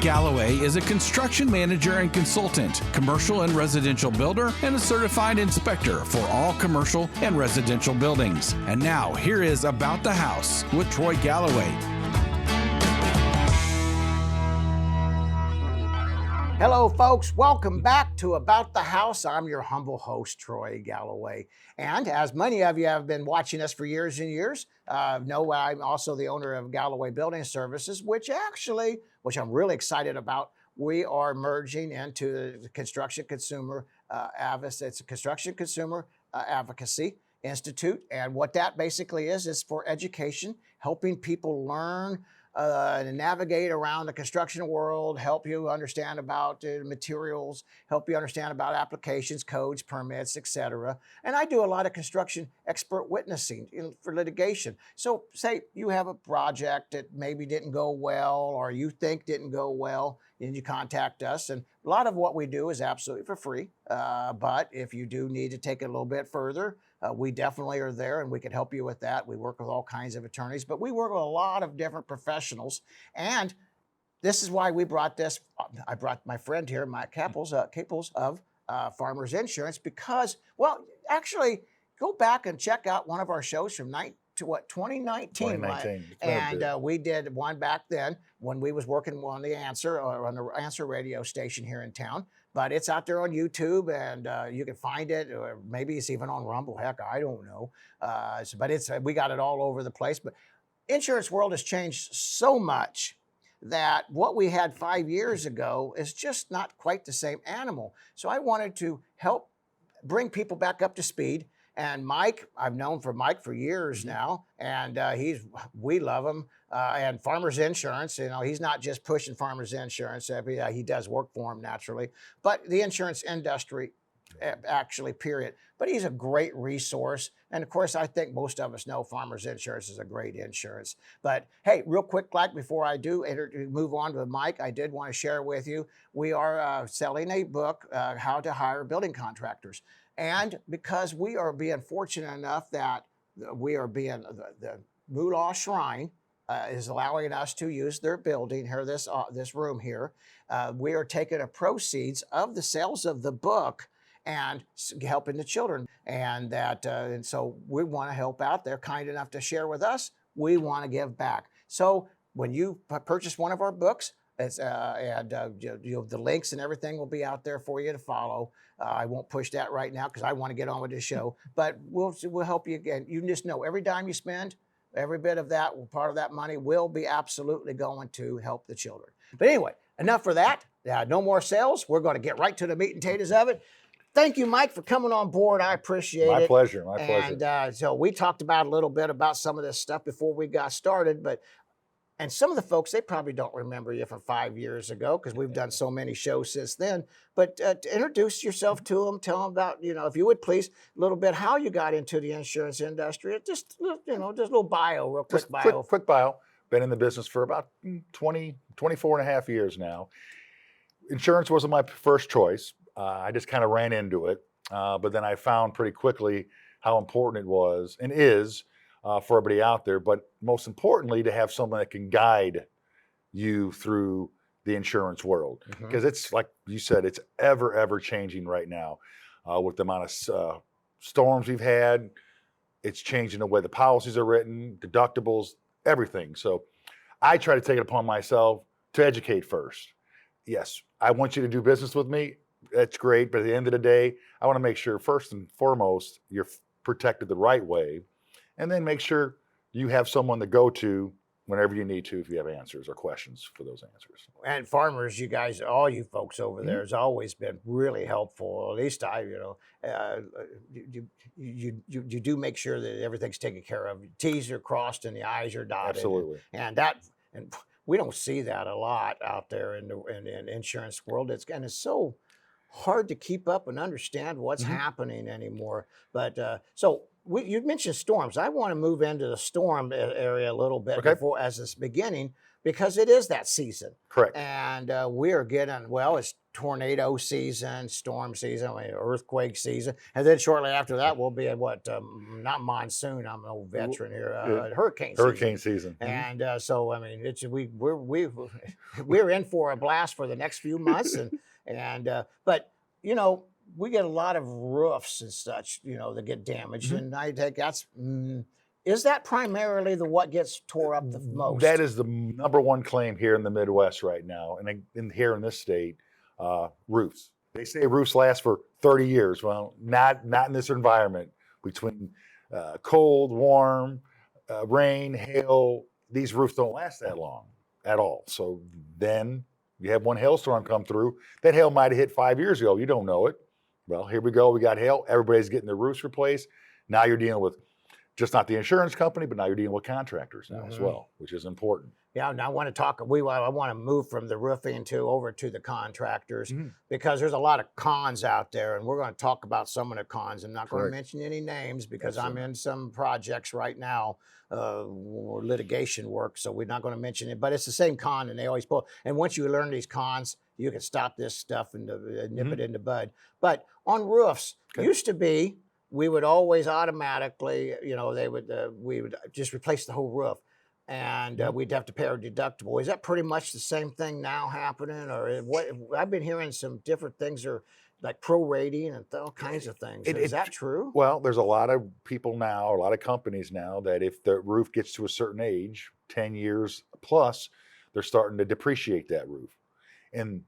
Galloway is a construction manager and consultant, commercial and residential builder, and a certified inspector for all commercial and residential buildings. And now, here is About the House with Troy Galloway. Hello, folks. Welcome back to About the House. I'm your humble host, Troy Galloway. And as many of you have been watching us for years and years, know I'm also the owner of Galloway Building Services, which I'm really excited about. We are merging into the Construction Consumer It's a Construction Consumer Advocacy Institute. And what that basically is for education, helping people learn and navigate around the construction world, help you understand about materials, help you understand about applications, codes, permits, etc. And I do a lot of construction expert witnessing for litigation. So say you have a project that maybe didn't go well or you think didn't go well, and you contact us. And a lot of what we do is absolutely for free. But if you do need to take it a little bit further, we definitely are there and we can help you with that. We work with all kinds of attorneys, but we work with a lot of different professionals. And this is why we brought this. I brought my friend here, Michael Caples of Farmers Insurance, because, well, actually, go back and check out one of our shows from 2019. And we did one back then when we was working on the Answer radio station here in town. But it's out there on YouTube, and you can find it, or maybe it's even on Rumble. Heck, I don't know. But we got it all over the place. But insurance world has changed so much that what we had 5 years ago is just not quite the same animal. So I wanted to help bring people back up to speed. And Mike, I've known Mike for years now, and we love him. And Farmers Insurance, he's not just pushing Farmers Insurance. He does work for him naturally, but the insurance industry, actually, period. But he's a great resource. And of course, I think most of us know Farmers Insurance is a great insurance. But hey, real quick, before I do move on to Mike, I did want to share with you, we are selling a book, How to Hire Building Contractors. And because we are being fortunate enough that we are being, the Moolah Shrine is allowing us to use their building here, this room here. We are taking the proceeds of the sales of the book and helping the children. And so we want to help out. They're kind enough to share with us. We want to give back. So when you purchase one of our books, the links and everything will be out there for you to follow. I won't push that right now because I want to get on with this show, but we'll help you again. You just know every dime you spend, every bit of that, part of that money will be absolutely going to help the children. But anyway, enough for that. No more sales. We're going to get right to the meat and potatoes of it. Thank you, Mike, for coming on board. I appreciate it. My pleasure. And so we talked about a little bit about some of this stuff before we got started, and some of the folks, they probably don't remember you from 5 years ago because we've done so many shows since then. But introduce yourself to them. Tell them about, if you would please, a little bit how you got into the insurance industry. Just a little bio, real quick bio. Quick bio. Been in the business for about 24 and a half years now. Insurance wasn't my first choice. I just kind of ran into it. But then I found pretty quickly how important it was and is for everybody out there, but most importantly, to have someone that can guide you through the insurance world. Because it's like you said, it's ever changing right now with the amount of storms we've had. It's changing the way the policies are written, deductibles, everything. So I try to take it upon myself to educate first. Yes, I want you to do business with me. That's great. But at the end of the day, I want to make sure first and foremost, you're protected the right way. And then make sure you have someone to go to whenever you need to if you have answers or questions for those answers. And Farmers, you guys, all you folks over there has always been really helpful. At least you do make sure that everything's taken care of. T's are crossed and the I's are dotted. Absolutely. And we don't see that a lot out there in the insurance world. It's so hard to keep up and understand what's happening anymore. But you mentioned storms. I want to move into the storm area a little bit before, as this beginning, because it is that season. Correct. And we are getting, it's tornado season, storm season, earthquake season, and then shortly after that we'll be at what? Not monsoon. I'm an old veteran here. Hurricane season. Hurricane season. And so I mean, we're in for a blast for the next few months, but we get a lot of roofs and such, that get damaged, and I think that's. Is that primarily what gets tore up the most? That is the number one claim here in the Midwest right now, and here in this state, roofs. They say roofs last for 30 years. Well, not in this environment. Between cold, warm, rain, hail, these roofs don't last that long at all. So then you have one hailstorm come through. That hail might have hit 5 years ago. You don't know it. Well, here we go. We got hail. Everybody's getting their roofs replaced. Now you're dealing with just not the insurance company, but now you're dealing with contractors now as well, which is important. Yeah, now I want to talk. I want to move from the roofing over to the contractors because there's a lot of cons out there, and we're going to talk about some of the cons. I'm not going to mention any names because I'm in some projects right now, or litigation work, so we're not going to mention it. But it's the same con, and they always pull. And once you learn these cons, you can stop this stuff and nip it in the bud. But on roofs, used to be. We would always automatically, we would just replace the whole roof, and we'd have to pay our deductible. Is that pretty much the same thing now happening, or what? I've been hearing some different things, are like prorating and all kinds of things. Is that true? Well, there's a lot of people now, a lot of companies now, that if the roof gets to a certain age, 10 years plus, they're starting to depreciate that roof, and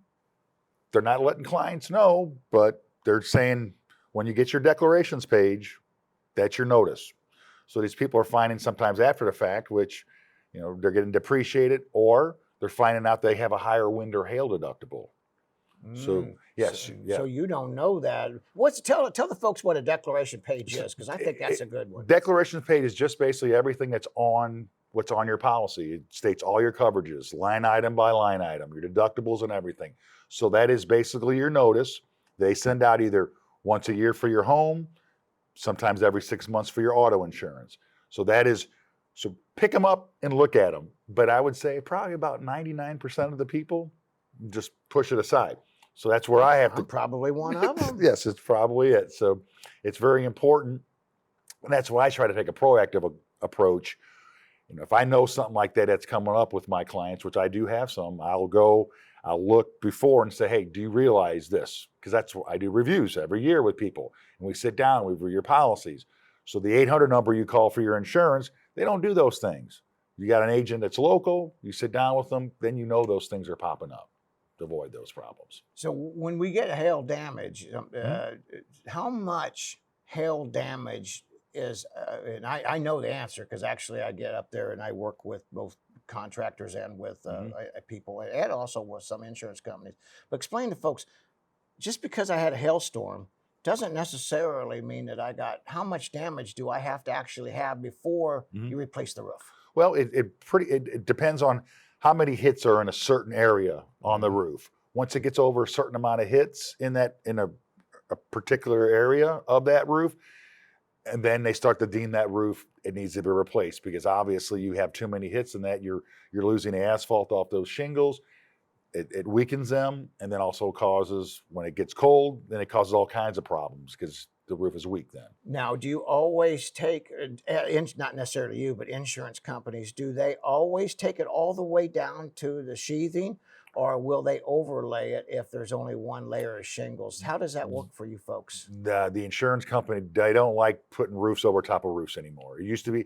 they're not letting clients know, but they're saying, when you get your declarations page, that's your notice. So these people are finding sometimes after the fact, which, they're getting depreciated, or they're finding out they have a higher wind or hail deductible. So yes, So you don't know that. Tell the folks what a declaration page is, because I think that's a good one. Declaration page is just basically everything that's on what's on your policy. It states all your coverages, line item by line item, your deductibles and everything. So that is basically your notice. They send out either once a year for your home, sometimes every 6 months for your auto insurance. So pick them up and look at them. But I would say probably about 99% of the people just push it aside. So that's where I'm probably one of them. Yes, it's probably it. So it's very important. And that's why I try to take a proactive approach. If I know something like that's coming up with my clients, which I do have some, I'll look before and say, hey, do you realize this? Because that's what I do reviews every year with people. And we sit down, we review your policies. So the 800 number you call for your insurance, they don't do those things. You got an agent that's local, you sit down with them, then those things are popping up to avoid those problems. So when we get hail damage, how much hail damage is, and I know the answer because actually I get up there and I work with both contractors and with people, and also with some insurance companies. But explain to folks, just because I had a hailstorm doesn't necessarily mean that I got, how much damage do I have to actually have before you replace the roof? Well, it depends on how many hits are in a certain area on the roof. Once it gets over a certain amount of hits in a particular area of that roof, and then they start to deem that roof, it needs to be replaced, because obviously you have too many hits in that, you're losing the asphalt off those shingles. It weakens them, and then also causes, when it gets cold, then it causes all kinds of problems because the roof is weak then. Now, do you always take, not necessarily you, but insurance companies, do they always take it all the way down to the sheathing, or will they overlay it if there's only one layer of shingles? How does that work for you folks? The insurance company, they don't like putting roofs over top of roofs anymore. It used to be,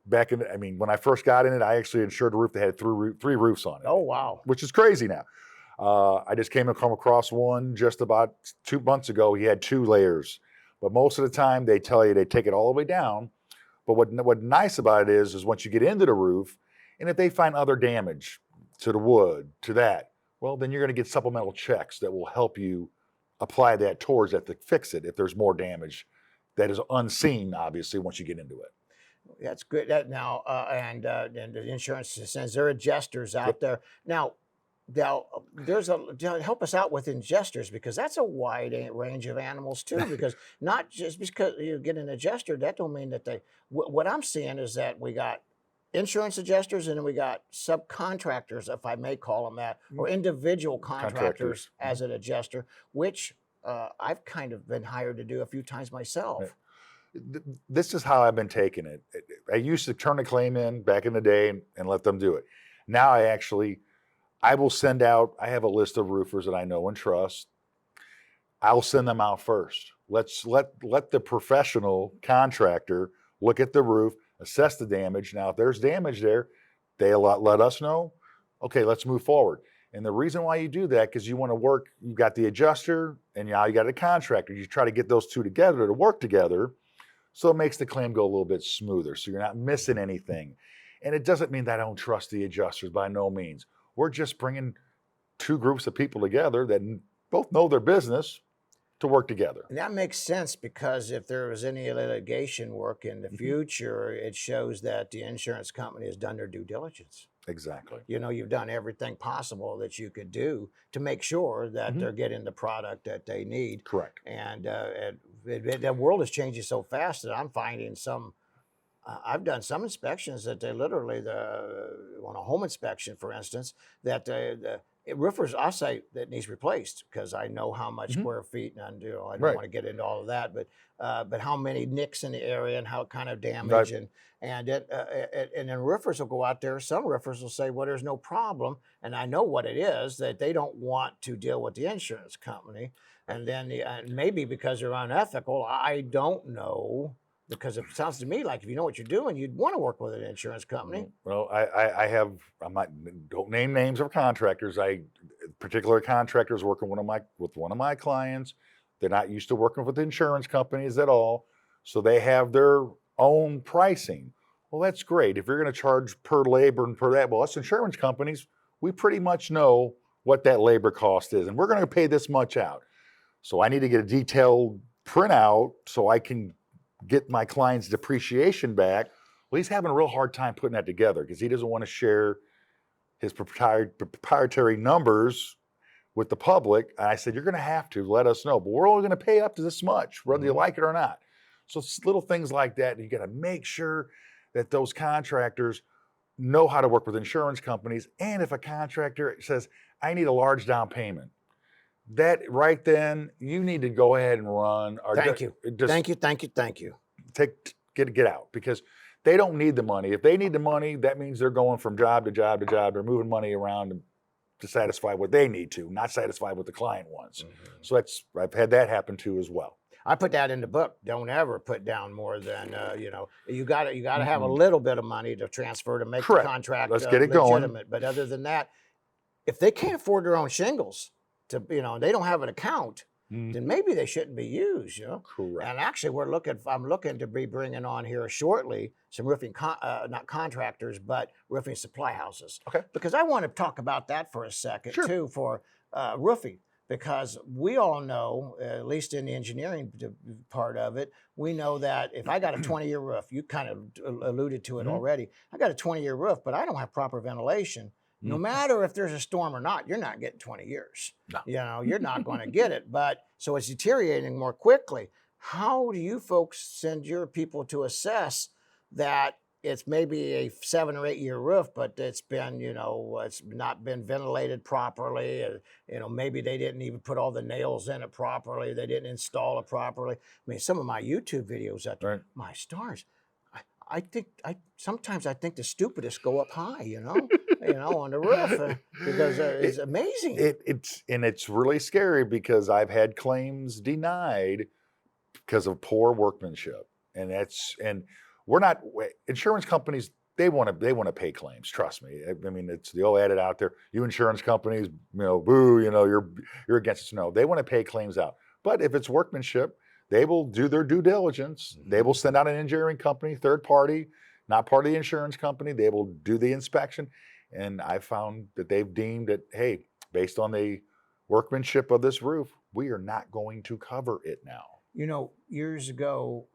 when I first got in it, I actually insured a roof that had three roofs on it. Oh, wow. Which is crazy now. I just came across one just about 2 months ago. He had 2 layers. But most of the time, they tell you they take it all the way down. But what's nice about it is once you get into the roof, and if they find other damage to the wood, to that, well, then you're going to get supplemental checks that will help you apply that towards that to fix it if there's more damage that is unseen, obviously, once you get into it. That's good. And the insurance says there are adjusters out there. Now, help us out with adjusters, because that's a wide range of animals too. Because not just because you get an adjuster, that don't mean that what I'm seeing is that we got insurance adjusters, and then we got subcontractors, if I may call them that, or individual contractors as an adjuster, which I've kind of been hired to do a few times myself. This is how I've been taking it. I used to turn a claim in back in the day and let them do it. Now I will send out, I have a list of roofers that I know and trust. I'll send them out first. Let's let the professional contractor look at the roof, assess the damage. Now, if there's damage there, they'll let us know. Okay, let's move forward. And the reason why you do that, because you want to work, you've got the adjuster and now you got a contractor. You try to get those two together to work together. So it makes the claim go a little bit smoother. So you're not missing anything. And it doesn't mean that I don't trust the adjusters, by no means. We're just bringing two groups of people together that both know their business to work together. And that makes sense, because if there was any litigation work in the future, it shows that the insurance company has done their due diligence. Exactly. You know, you've done everything possible that you could do to make sure that they're getting the product that they need. Correct. And the world is changing so fast that I'm finding I've done some inspections that they literally, on a home inspection, for instance, that roofers, I'll say that needs replaced, because I know how much square feet, and I don't want to get into all of that, but how many nicks in the area and how kind of damage, and then roofers will go out there. Some roofers will say, well, there's no problem, and I know what it is, that they don't want to deal with the insurance company, and then maybe because they're unethical, I don't know. Because it sounds to me like if you know what you're doing, you'd want to work with an insurance company. Well, don't name names of contractors. Particular contractors working with one of my clients. They're not used to working with insurance companies at all. So they have their own pricing. Well, that's great. If you're going to charge per labor and per that, well, us insurance companies, we pretty much know what that labor cost is, and we're going to pay this much out. So I need to get a detailed printout so I can get my client's depreciation back. Well, he's having a real hard time putting that together because he doesn't want to share his proprietary numbers with the public. And I said, you're going to have to let us know, but we're only going to pay up to this much, whether you like it or not. So it's little things like that. You got to make sure that those contractors know how to work with insurance companies. And if a contractor says, I need a large down payment, that right then, you need to go ahead and run. Thank you. Get out, because they don't need the money. If they need the money, that means they're going from job to job to job. They're moving money around to satisfy what they need to, not satisfy what the client wants. So I've had that happen too as well. I put that in the book. Don't ever put down more than you got to have a little bit of money to transfer to make the contract Let's get it legitimate. going. But other than that, if they can't afford their own shingles, they don't have an account, then maybe they shouldn't be used. Correct. And actually, I'm looking to be bringing on here shortly some roofing, not contractors, but roofing supply houses. Okay. Because I want to talk about that for a second too, for roofing. Because we all know, at least in the engineering part of it, we know that if I got a 20-year roof, you kind of alluded to it already. I got a 20-year roof, but I don't have proper ventilation. No matter if there's a storm or not, you're not getting 20 years. No. You're not going to get it. But so it's deteriorating more quickly. How do you folks send your people to assess that it's maybe a 7 or 8 year roof, but it's been, it's not been ventilated properly. Maybe they didn't even put all the nails in it properly. They didn't install it properly. I mean, some of my YouTube videos, my stars, sometimes I think the stupidest go up high, on the roof because it's amazing. It's really scary because I've had claims denied because of poor workmanship, and we're not insurance companies. They want to pay claims. Trust me. I mean, it's the old adage out there. You insurance companies, boo. You're against us. No, they want to pay claims out. But if it's workmanship, they will do their due diligence. They will send out an engineering company, third party, not part of the insurance company. They will do the inspection. And I found that they've deemed that, hey, based on the workmanship of this roof, we are not going to cover it now. Years ago,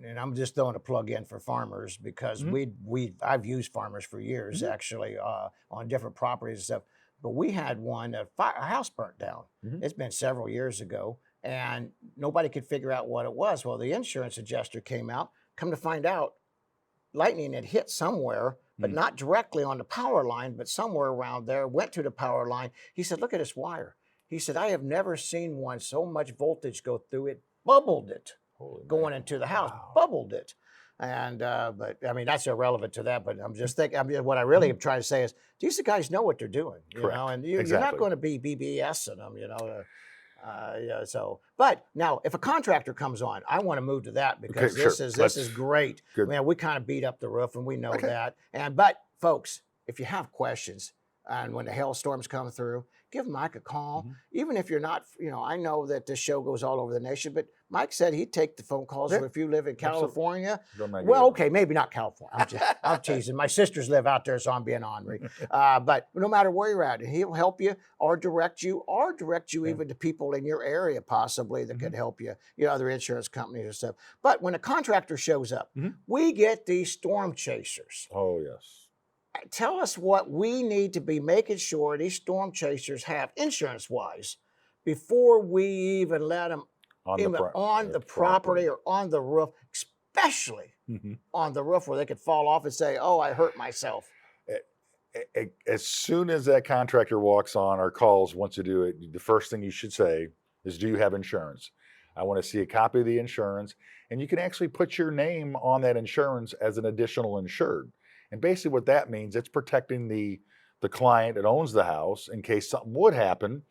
and I'm just throwing a plug in for farmers because I've used farmers for years, actually, on different properties and stuff. But we had a house burnt down. It's been several years ago. And nobody could figure out what it was. Well, the insurance adjuster came out. Come to find out, lightning had hit somewhere but not directly on the power line, but somewhere around there, went to the power line. He said, look at this wire. He said, I have never seen one so much voltage go through it, bubbled it, going into the house, bubbled it. And, but I mean, that's irrelevant to that, but I'm just thinking, what I really am trying to say is these guys know what they're doing, you know, and you're not going to be BBSing them, you know. Yeah, so, but now if a contractor comes on, I want to move to that because this is great. Good. Man, we kind of beat up the roof and we know that. But folks, if you have questions and when the hailstorms come through, give Mike a call. Even if you're not, you know, I know that this show goes all over the nation, but Mike said he'd take the phone calls if you live in California. Well, okay, maybe not California. I'm teasing. My sisters live out there, so I'm being ornery. But no matter where you're at, he'll help you or direct you even to people in your area possibly that could help you, you know, other insurance companies and stuff. But when a contractor shows up, we get these storm chasers. Oh, yes. Tell us what we need to be making sure these storm chasers have insurance-wise before we even let them on the property or on the roof, especially on the roof where they could fall off and say, oh, I hurt myself. As soon as that contractor walks on or calls, wants to do it, the first thing you should say is, do you have insurance? I want to see a copy of the insurance. And you can actually put your name on that insurance as an additional insured. And basically what that means, it's protecting the client that owns the house in case something would happen.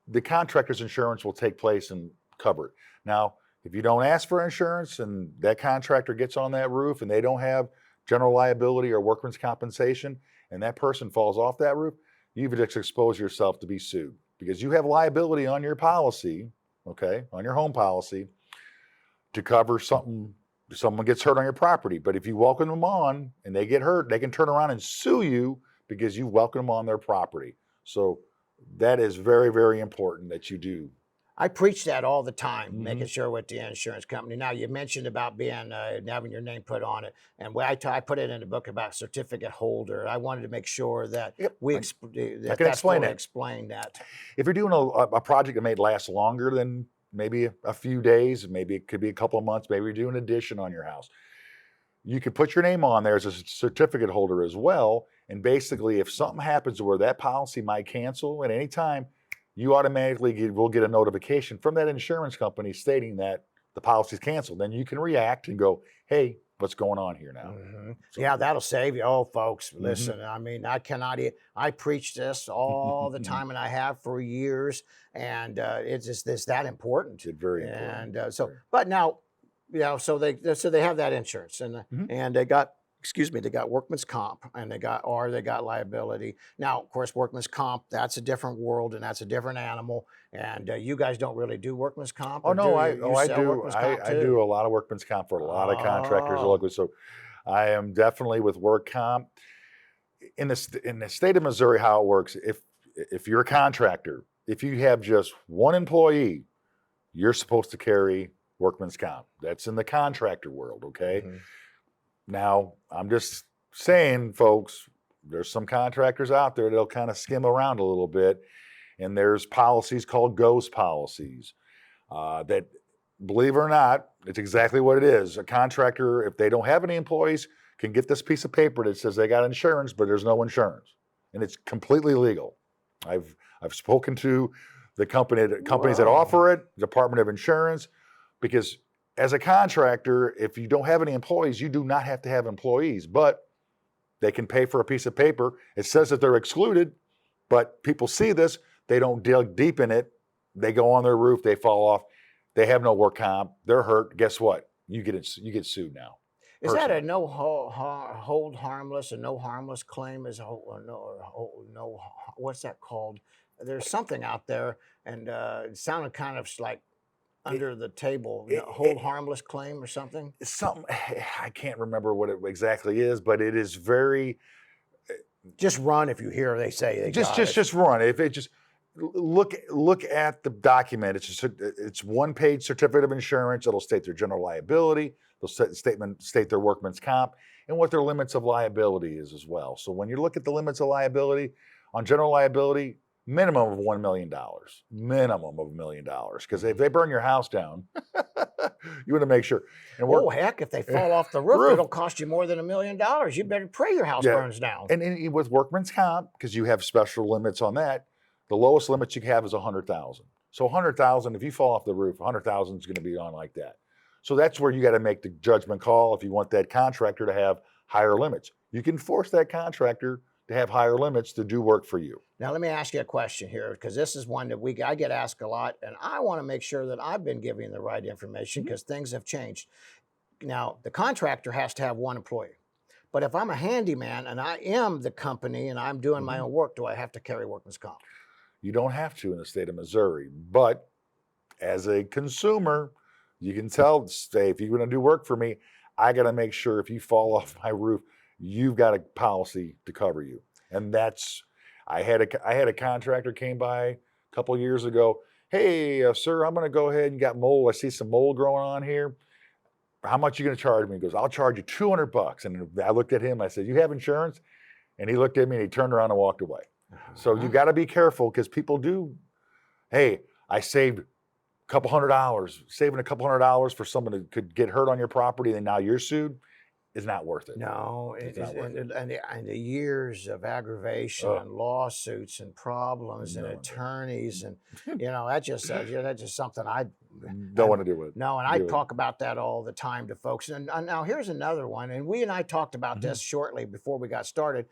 The contractor's insurance will take place and cover it. Now, if you don't ask for insurance and that contractor gets on that roof and they don't have general liability or workman's compensation and that person falls off that roof, you've just exposed yourself to be sued because you have liability on your policy, okay, on your home policy to cover something. Someone gets hurt on your property, but if you welcome them on and they get hurt, they can turn around and sue you because you welcome them on their property. So that is very, very important that you do. I preach that all the time, making sure with the insurance company. Now, you mentioned about being having your name put on it, and I put it in the book about certificate holder. I wanted to make sure that I can explain that. If you're doing a project that may last longer than maybe a few days, maybe it could be a couple of months, maybe you do an addition on your house. You could put your name on there as a certificate holder as well. And basically, if something happens where that policy might cancel at any time, you automatically will get a notification from that insurance company stating that the policy's canceled. Then you can react and go, hey, what's going on here now? So, yeah, that'll save you. Oh, folks, listen, I mean, I preach this all the time, and I have for years, and it's that important. It's very important. And but now, you know, so they have that insurance, and they got, they got workman's comp, and they got liability. Now, of course, workman's comp, that's a different world, and that's a different animal. And you guys don't really do workman's comp? Oh, no, I do. I do a lot of workman's comp for a lot of contractors locally. So I am definitely with work comp. In the state of Missouri, how it works, if you're a contractor, if you have just one employee, you're supposed to carry workman's comp. That's in the contractor world, okay? Now, I'm just saying, folks, there's some contractors out there that'll kind of skim around a little bit. And there's policies called ghost policies that, believe it or not, it's exactly what it is. A contractor, if they don't have any employees, can get this piece of paper that says they got insurance, but there's no insurance. And it's completely legal. I've spoken to the companies that offer it, Department of Insurance, because as a contractor, if you don't have any employees, you do not have to have employees, but they can pay for a piece of paper. It says that they're excluded, but people see this. They don't dig deep in it. They go on their roof. They fall off. They have no work comp. They're hurt. Guess what? You get sued now. Is that a no hold harmless, a no harmless claim? What's that called? There's something out there, and it sounded kind of like under the table, hold harmless claim or something. Something I can't remember what it exactly is, but it is very. Just run if you hear they say they just run. If it just. Look at the document. It's one-page certificate of insurance. It'll state their general liability. They'll state their workman's comp and what their limits of liability is as well. So when you look at the limits of liability, on general liability, minimum of $1 million. Minimum of $1 million. Because if they burn your house down, you want to make sure. And Oh, heck, if they fall off the roof, Roof. it'll cost you more than $1 million. You better pray your house Yeah. burns down. And with workman's comp, because you have special limits on that, the lowest limit you have is 100,000. So 100,000, if you fall off the roof, 100,000 is going to be on like that. So that's where you got to make the judgment call if you want that contractor to have higher limits. You can force that contractor to have higher limits to do work for you. Now, let me ask you a question here, because this is one that I get asked a lot, and I want to make sure that I've been giving the right information because things have changed. Now, the contractor has to have one employee. But if I'm a handyman and I am the company and I'm doing my own work, do I have to carry workman's comp? You don't have to in the state of Missouri, but as a consumer, you can tell, say, if you're going to do work for me, I got to make sure if you fall off my roof, you've got a policy to cover you. And that's, I had a contractor came by a couple of years ago. Hey, sir, I'm going to go ahead and got mold. I see some mold growing on here. How much are you going to charge me? He goes, I'll charge you $200. And I looked at him. I said, you have insurance? And he looked at me and he turned around and walked away. So you got to be careful because people do. Hey, I saved a couple $100. Saving a couple $100 for someone that could get hurt on your property and now you're sued is not worth it. No, It's not worth it. and the years of aggravation and lawsuits and problems and attorneys and that's just something I don't want to do with. No, and I talk about that all the time to folks. And now here's another one, and we and I talked about this shortly before we got started.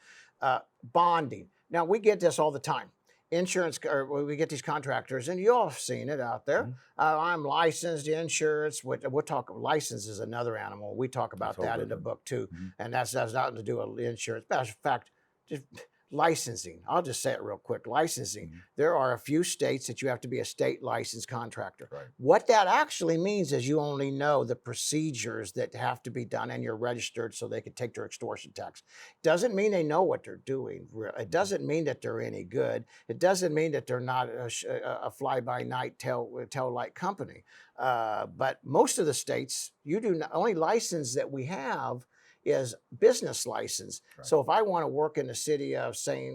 Bonding. Now we get this all the time. Insurance, or we get these contractors, and you all have seen it out there. I'm licensed insurance. We'll talk. License is another animal. We talk about that in the book too, and that's nothing to do with insurance. Matter of fact, just licensing. I'll just say it real quick. Licensing. There are a few states that you have to be a state licensed contractor. Right. What that actually means is you only know the procedures that have to be done, and you're registered so they can take their extortion tax. Doesn't mean they know what they're doing. It doesn't mean that they're any good. It doesn't mean that they're not a fly-by-night tail-light company. But most of the states, you do not, only license that we have is business license. Right. So if I want to work in the city of, say,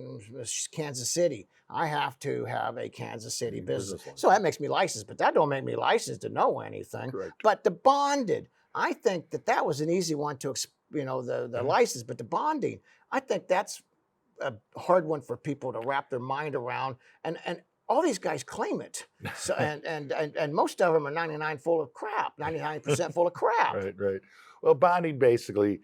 Kansas City, I have to have a Kansas City business. So that makes me licensed, but that don't make me licensed to know anything. Correct. But the bonded, I think that was an easy one to, the license, but the bonding, I think that's a hard one for people to wrap their mind around. And all these guys claim it. So, and most of them are 99% full of crap. Right. Well, bonding basically,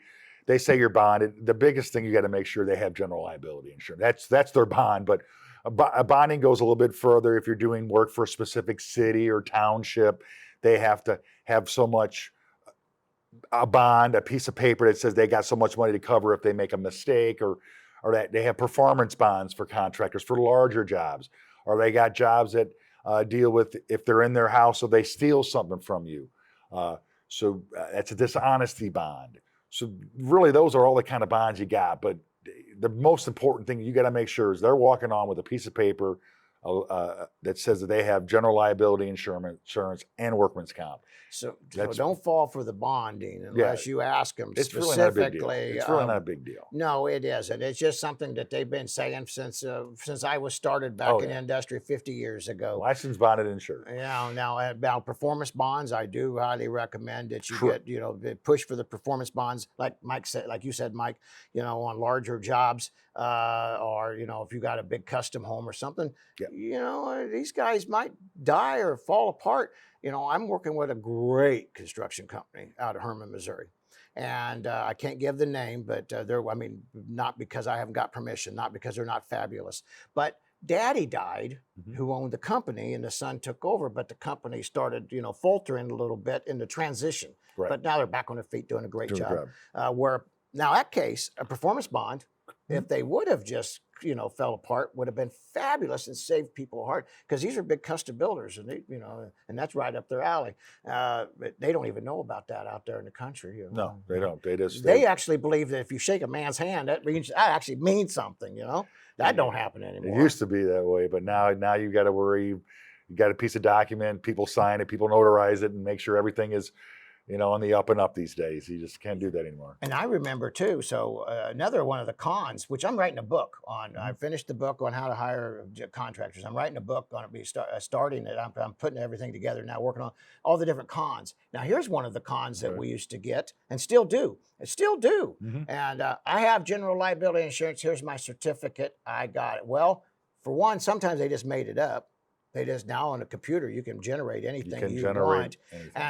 they say you're bonded. The biggest thing you got to make sure they have general liability insurance. That's their bond. But a bonding goes a little bit further. If you're doing work for a specific city or township, they have to have so much a bond, a piece of paper that says they got so much money to cover if they make a mistake, or that they have performance bonds for contractors for larger jobs, or they got jobs that deal with if they're in their house, so they steal something from you. So that's a dishonesty bond. So really, those are all the kind of bonds you got. But the most important thing you got to make sure is they're walking on with a piece of paper that says that they have general liability insurance and workman's comp. So don't fall for the bonding unless you ask them specifically. It's really not a big deal. No, it isn't. It's just something that they've been saying since I was started back in the industry 50 years ago. Licensed, bonded, insured. Yeah. Now about performance bonds, I do highly recommend that you get push for the performance bonds, like Mike said, like you said, Mike. On larger jobs, or if you got a big custom home or something. Yep. These guys might die or fall apart. I'm working with a great construction company out of Herman, Missouri. And I can't give the name, but not because I haven't got permission, not because they're not fabulous. But Daddy died, who owned the company, and the son took over, but the company started, faltering a little bit in the transition. Right. But now they're back on their feet doing a great job. Where now that case, a performance bond, if they would have just, fell apart, would have been fabulous and saved people heart, because these are big custom builders, and they, and that's right up their alley. But they don't even know about that out there in the country. No, they don't. They actually believe that if you shake a man's hand, that actually means something. That don't happen anymore. It used to be that way, but now you got to worry. You got a piece of document, people sign it, people notarize it, and make sure everything is on the up and up these days. You just can't do that anymore. And I remember too. So another one of the cons, which I'm writing a book on. I finished the book on how to hire contractors. I'm writing a book on it. Starting it. I'm putting everything together now, working on all the different cons. Now here's one of the cons that we used to get and still do. And I have general liability insurance. Here's my certificate. I got it. Well, for one, sometimes they just made it up. They just now on a computer you can generate anything you want.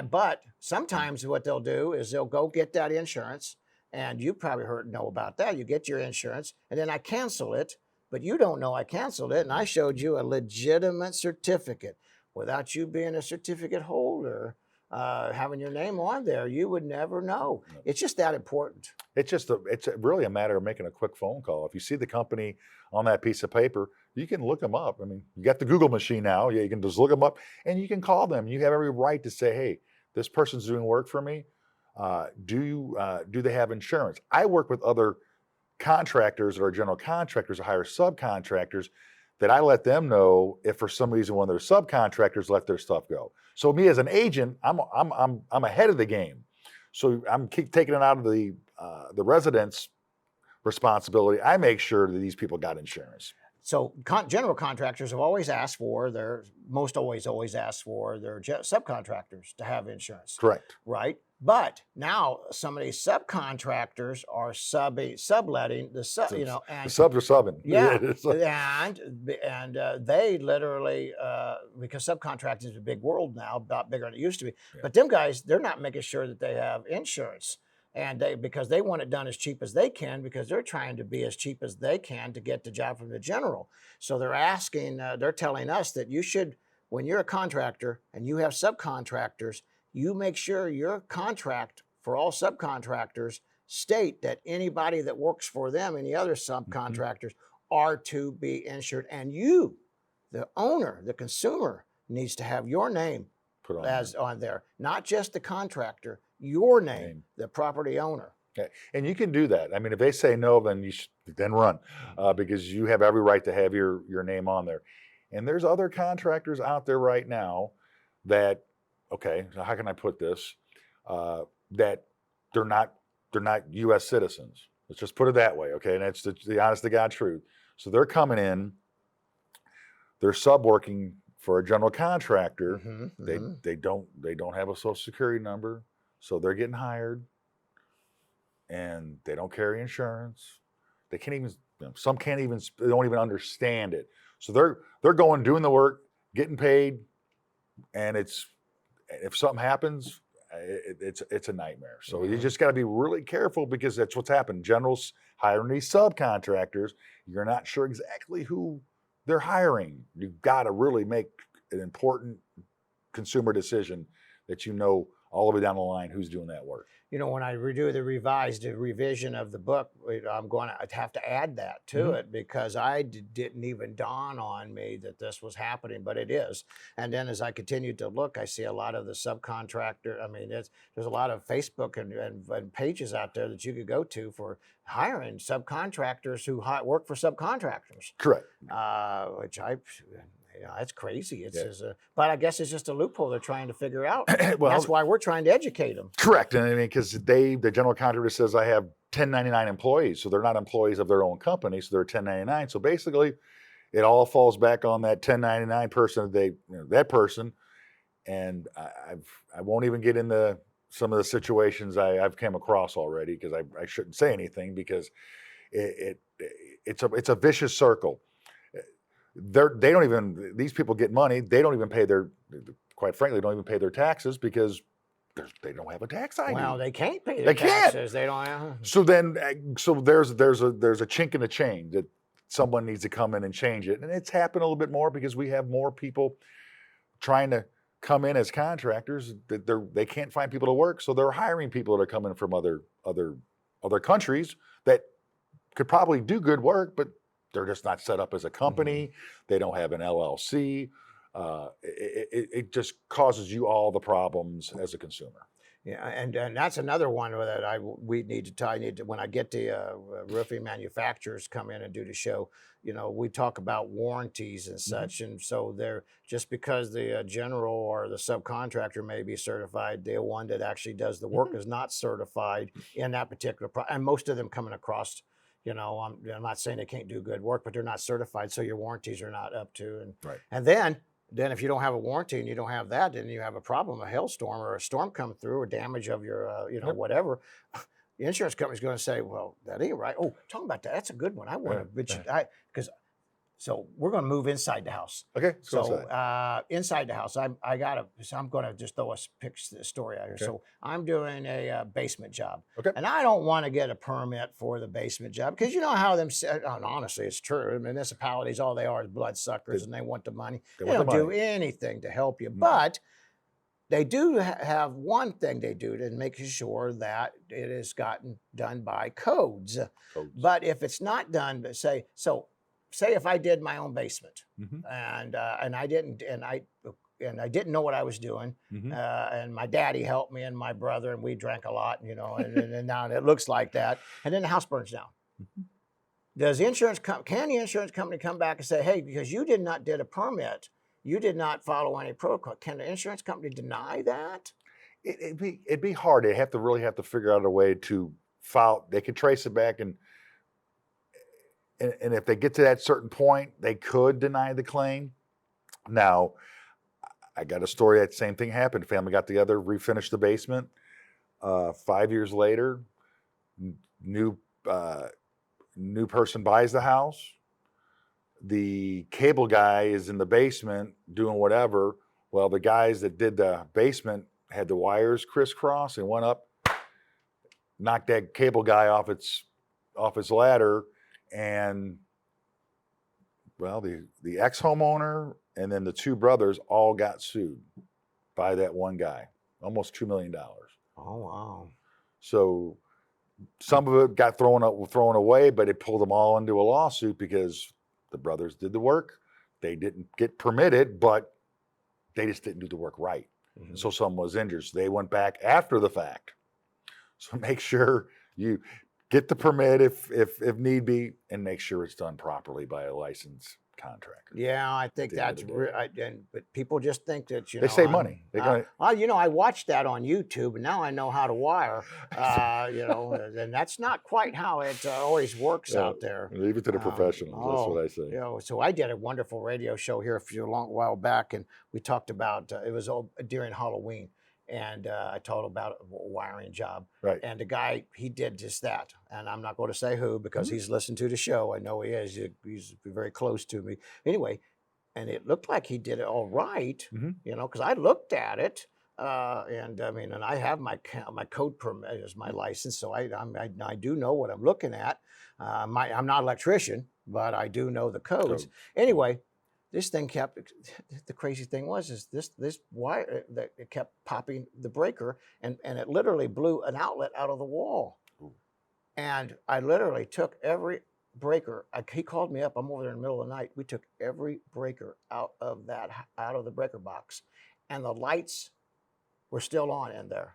But sometimes what they'll do is they'll go get that insurance, and you probably know about that. You get your insurance, and then I cancel it, but you don't know I canceled it, and I showed you a legitimate certificate. Without you being a certificate holder, having your name on there, you would never know. It's just that important. It's really a matter of making a quick phone call. If you see the company on that piece of paper, you can look them up. I mean, you got the Google machine now. Yeah, you can just look them up, and you can call them. You have every right to say, "Hey, this person's doing work for me. Do they have insurance?" I work with other contractors or general contractors or hire subcontractors that I let them know if for some reason one of their subcontractors let their stuff go. So me as an agent, I'm ahead of the game. So I'm keep taking it out of the resident's responsibility. I make sure that these people got insurance. So general contractors have always asked for always asked for their subcontractors to have insurance. Correct. Right. But now some of these subcontractors are subletting the sub, and the subs are subbing. Yeah. And they literally, because subcontracting is a big world now, about bigger than it used to be. Yeah. But them guys, they're not making sure that they have insurance. And because they want it done as cheap as they can, because they're trying to be as cheap as they can to get the job from the general. So they're telling us that you should, when you're a contractor and you have subcontractors, you make sure your contract for all subcontractors state that anybody that works for them, any other subcontractors, are to be insured. And you, the owner, the consumer, needs to have your name on there, not just the contractor. Your name, the property owner. Okay. And you can do that. I mean, if they say no, then you should then run because you have every right to have your name on there. And there's other contractors out there right now that, okay, so how can I put this? That they're not U.S. citizens. Let's just put it that way, okay? And that's the honest to God truth. So they're coming in, they're sub-working for a general contractor. They don't have a social security number. So they're getting hired, and they don't carry insurance. They can't even. Some can't even. They don't even understand it. So they're going doing the work, getting paid, and if something happens, it's a nightmare. So you just got to be really careful because that's what's happened. Generals hiring these subcontractors, you're not sure exactly who they're hiring. You've got to really make an important consumer decision that all the way down the line who's doing that work. When I redo the revision of the book, I'm going to have to add that to it because I didn't even dawn on me that this was happening, but it is. And then as I continued to look, I see a lot of the subcontractor. I mean, there's a lot of Facebook and pages out there that you could go to for hiring subcontractors who work for subcontractors. Correct. Which it's crazy. But I guess it's just a loophole they're trying to figure out. Well, that's why we're trying to educate them. Correct. And I mean, because the general contractor says I have 1099 employees, so they're not employees of their own company, so they're 1099. So basically, it all falls back on that 1099 person. That person, and I won't even get into some of the situations I've come across already because I shouldn't say anything because it's a vicious circle. They don't even, these people get money. They don't even pay quite frankly, don't even pay their taxes because they don't have a tax ID. Well, they can't pay their taxes. They don't have. So there's a chink in the chain that someone needs to come in and change it. And it's happened a little bit more because we have more people trying to come in as contractors that they can't find people to work. So they're hiring people that are coming from other countries that could probably do good work, but they're just not set up as a company. They don't have an LLC. It just causes you all the problems as a consumer. Yeah, and that's another one that we need to tie. Need to when I get the roofing manufacturers come in and do the show. We talk about warranties and such, and so they're just because the general or the subcontractor may be certified, the one that actually does the work is not certified in that particular. And most of them coming across. I'm not saying they can't do good work, but they're not certified, so your warranties are not up to. And then if you don't have a warranty and you don't have that, then you have a problem, a hailstorm or a storm come through or damage of your, whatever. The insurance company's going to say, well, that ain't right. Oh, talking about that. That's a good one. I want to, so we're going to move inside the house. Okay. So inside the house, I'm going to just throw a story out here. Okay. So I'm doing a basement job. Okay. And I don't want to get a permit for the basement job because you know how and honestly, it's true. Municipalities, all they are is bloodsuckers and they want the money. They don't do anything to help you. But they do have one thing they do to make sure that it is gotten done by codes. But if it's not done, say if I did my own basement and I didn't know what I was doing, and my daddy helped me and my brother, and we drank a lot, and now it looks like that, and then the house burns down. Can the insurance company come back and say, hey, because you did a permit, you did not follow any protocol? Can the insurance company deny that? It'd be hard. They really have to figure out a way to file. They could trace it back and if they get to that certain point, they could deny the claim. Now, I got a story that same thing happened. Family got together, refinished the basement. 5 years later, new person buys the house. The cable guy is in the basement doing whatever. Well, the guys that did the basement had the wires crisscross and went up, knocked that cable guy off its ladder. And well, the ex-homeowner and then the two brothers all got sued by that one guy, almost $2 million. Oh, wow. So some of it got thrown away, but it pulled them all into a lawsuit because the brothers did the work. They didn't get permitted, but they just didn't do the work right. So someone was injured. So they went back after the fact. So make sure you get the permit if need be, and make sure it's done properly by a licensed contractor. Yeah, I think that's but people just think that they save money. I watched that on YouTube, and now I know how to wire. And that's not quite how it always works out there. Leave it to the professionals. That's what I say. So I did a wonderful radio show here a long while back, and we talked about it was during Halloween. And I told him about a wiring job. Right. And the guy, he did just that. And I'm not going to say who because he's listened to the show. I know he is. He's very close to me. Anyway, and it looked like he did it all right, because I looked at it. And I have my code permit as my license. So I do know what I'm looking at. I'm not an electrician, but I do know the codes. Anyway. This thing the crazy thing was this wire that it kept popping the breaker and it literally blew an outlet out of the wall. Ooh. And I literally took every breaker. He called me up. I'm over there in the middle of the night. We took every breaker out of the breaker box, and the lights were still on in there.